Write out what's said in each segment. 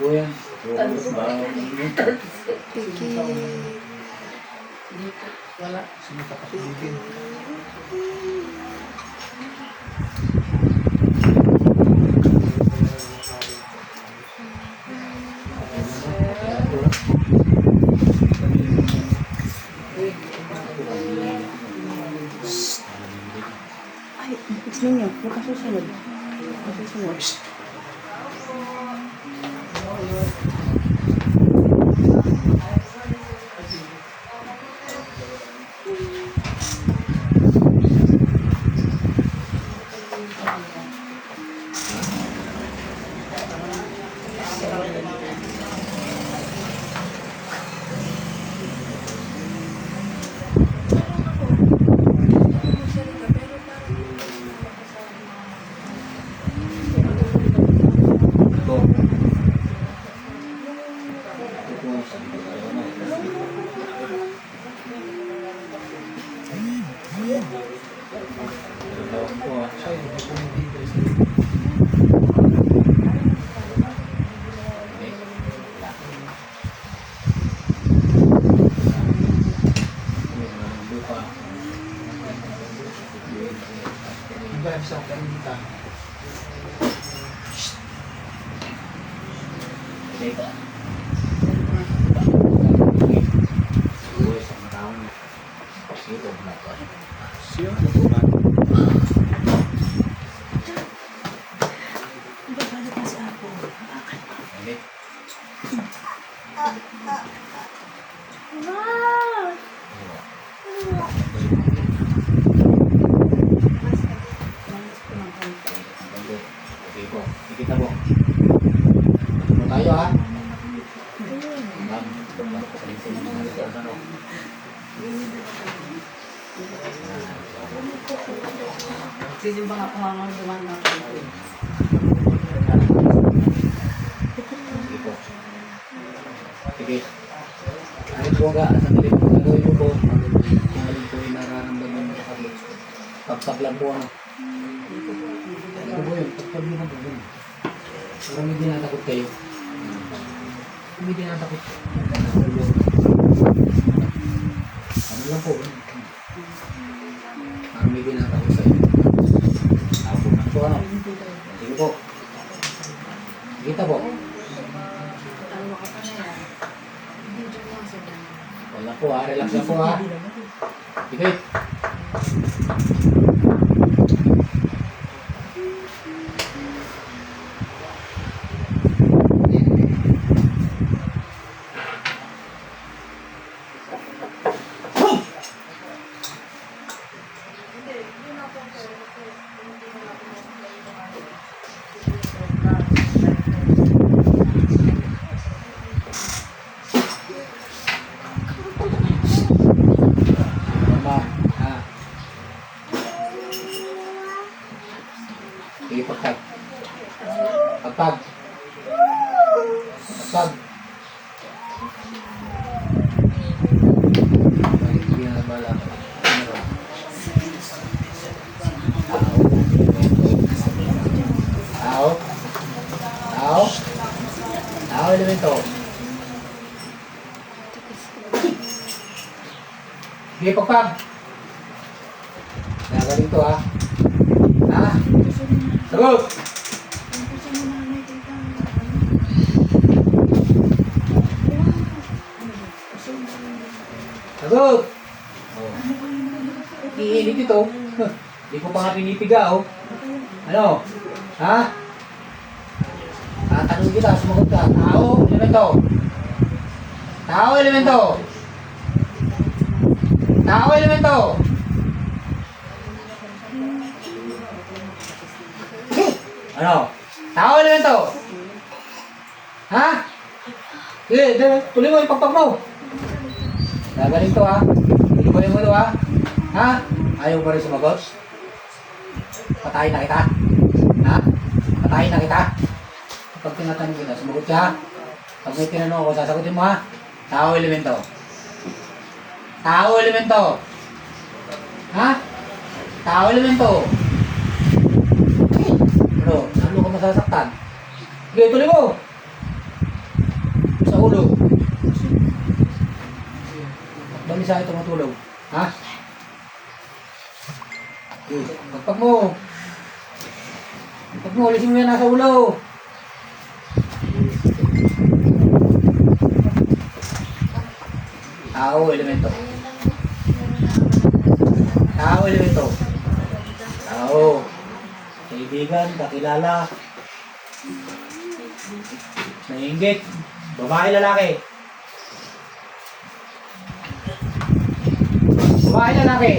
Kuya. Wala. Sumakapagigil. Ay, ipis ninyo. Huwag ka susunod. Susunod. Sa kanita. Siya, Babalik na si Apo. Kita mo. Ano tayo ha? Sisimba nga kumamang duman na ako. Sige. Ay po nga, sa gagawin mo po. Alin po yung nararamdaman mo sa kapit. Kapsap lang po ano. Ano po yun? Kapag mo po yun. Parang may dinatakot kayo. May dinatakot. Ano lang po. Parang may dinatakot kayo. Ako na po ano. Sige po. Kita po. Wala po ha. Relax lang po ha. Ikit. Sige, pagpag. Pagpag. Pagpag. Hindi na bala. Tao. Tao. Tao, elemento. Sige, pagpag. Nagaling to ha. Ha? Sagot! Sagot! Oh. Iinit ito. Hindi ko pa nga pinipiga, oh. Ano? Ha? Tatanong kita, sumagot ka. Tao, elemento. Tao, elemento. Tao, elemento. Ano? Tao, elemento. Ha? Sige, tuloy mo yung pagpag mo. Gagaling to ha. Tuloy mo to ha. Ha? Ayaw mo rin sumagot? Patayin na kita. Ha? Patayin na kita. Pag tinatanong kita, sumagot ka ha. Pag may tinanong ako, sasagutin mo ha. Tao, elemento. Tao elemento. Ha? Tao elemento. Ano? Lalo ka masasaktan. Sige, tuloy mo. Sa ulo. Bali sa ito matulog. Ha? Sige, pagpag mo. Pagpag mo, alisin mo yan nasa ulo. Tao elemento. Tao elemento. Tao. Kaibigan, kakilala. Nainggit. Babae, lalaki. Babae, lalaki.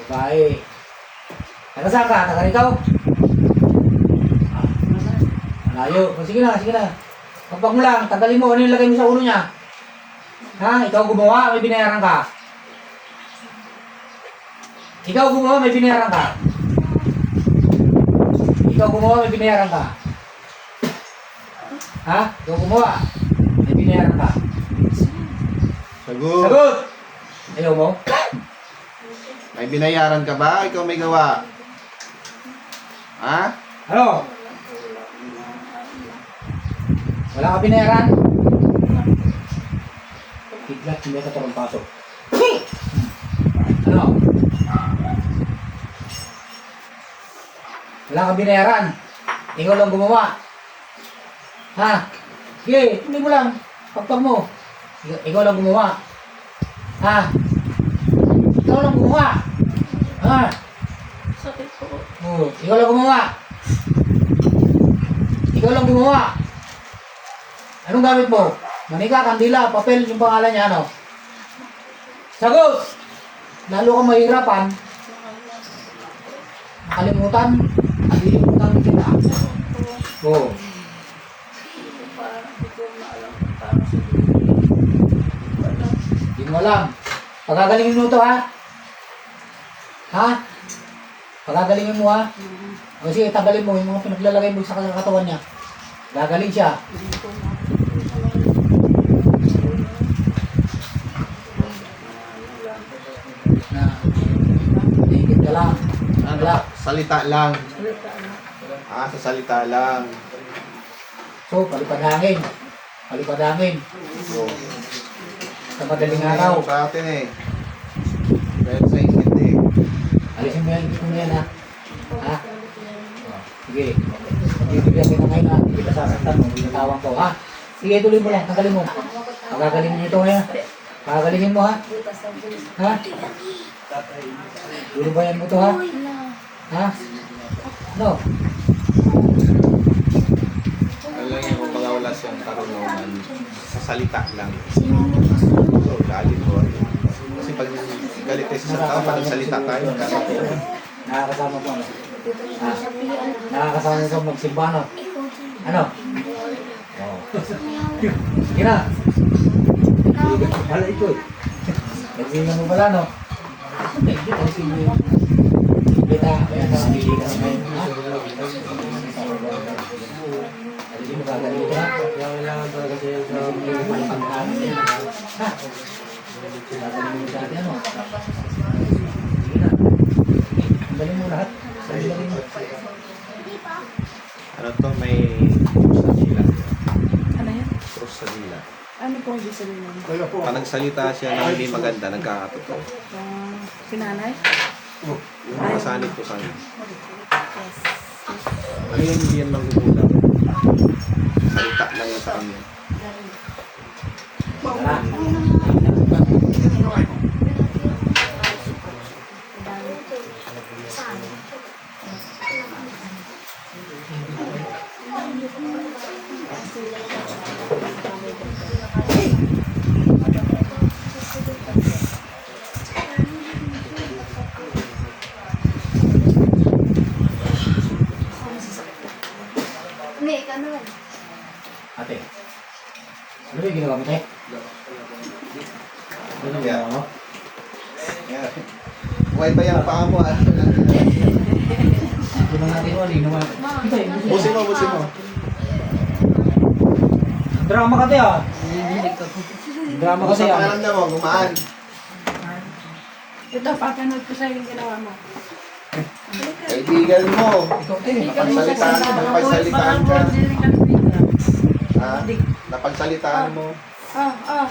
Babae. Nakasaan ka? Nakarikaw? Malayo. Sige na, sige na. Pagpag mo lang, tagalin mo. Ano yung lagay mo sa ulo niya? Ha? Ikaw gumawa, may binayaran ka. Ikaw gumawa, may binayaran ka. Ikaw gumawa, may binayaran ka. Ha? Ikaw gumawa, may binayaran ka. Sagot. Sagot! Ayaw mo? May binayaran ka ba? Ikaw may gawa. Ha? Ano? Wala ka binayaran? Biglat, hindi ka tarong pasok. Ano? Wala ka binayaran. Ikaw lang gumawa. Ha? Sige, hindi mo lang. Pagpag mo. Ikaw lang gumawa. Ha? Ikaw lang gumawa. Ha? Sakit po. Oh, ikaw lang gumawa. Ikaw lang gumawa. Anong gamit mo? Manika, kandila, papel, yung pangalan niya, ano? Sagot! Lalo kang mahirapan. Nakalimutan. Nakalimutan kita. Oo. Hindi mo alam. Pagagalingin mo ito, ha? Ha? Pagagalingin mo, ha? O sige, tagalin mo yung mga pinaglalagay mo sa katawan niya. Gagaling siya. Na, naikit ka lang. Ano? Wala. Salita lang. Ah, sa salita lang. So, palipad hangin. Palipad hangin. So, Sa madaling araw. sa atin eh. Dahil sa hindi. Alisin mo yan, ito mo yan, ha? Ha? Sige. Bibigyan kita ngayon, ha? Hindi ka sasaktan mo. Binatawan ko, ha? Sige, tuloy mo lang. Tanggalin mo. Pagagalingin ito, ha? Pagagalingin mo, ha? Ha? Lulubayan mo ito, ha? Ha? Ano? Alam niyo kung mga wala siyang karunungan, sa salita lang. So, galit mo. Kasi pag galit tayo sa tao, pag salita tayo, galit. Nakakasama po, ano? Ha? Nakakasama mo magsimba, no? Ano? Oo. Sige na. Wala ito, eh. Nagsinan mo pala, no? Hindi, nagsinan mo. Kita, ayan na, hindi ka naman. Ha? Hindi mo gagawin, ha? Kailangan talaga siya sa pagkakas. Ha? Gagawin mo sa atin, ano? Sige na. Tanggalin mo lahat. Tanggalin mo. Ano to, may cross sa dila. Ano yan? Cross sa dila. Ano po ang ibig sabihin nun? Pag nagsalita siya na hindi maganda, nagkakatotoo. Sinanay? Yung masanit ko sana. Ano yun, hindi yan manggugulang. Salita lang yan sa kanya. Tara. Hindi, ikaw naman. Ate. Ano ba yung ginawa mo, te? Ano yung ginawa mo? Yeah. Buhay pa yung paa mo. Ito na natin mo, hindi naman. Ito, Busin mo, busin mo. Drama ka, te, ah. Drama Kung kasi sa yan. pakiramdam mo, gumaan. Ito, papanood ko sa'yo yung ginawa mo. Kaibigan mo. Ikaw din. Napagsalitaan ka. Ha? Napagsalitaan mo.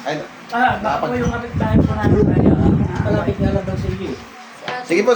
Ay, Baka po yung kapit-bahay po namin. Malapit nga lang daw sa iyo. sige po,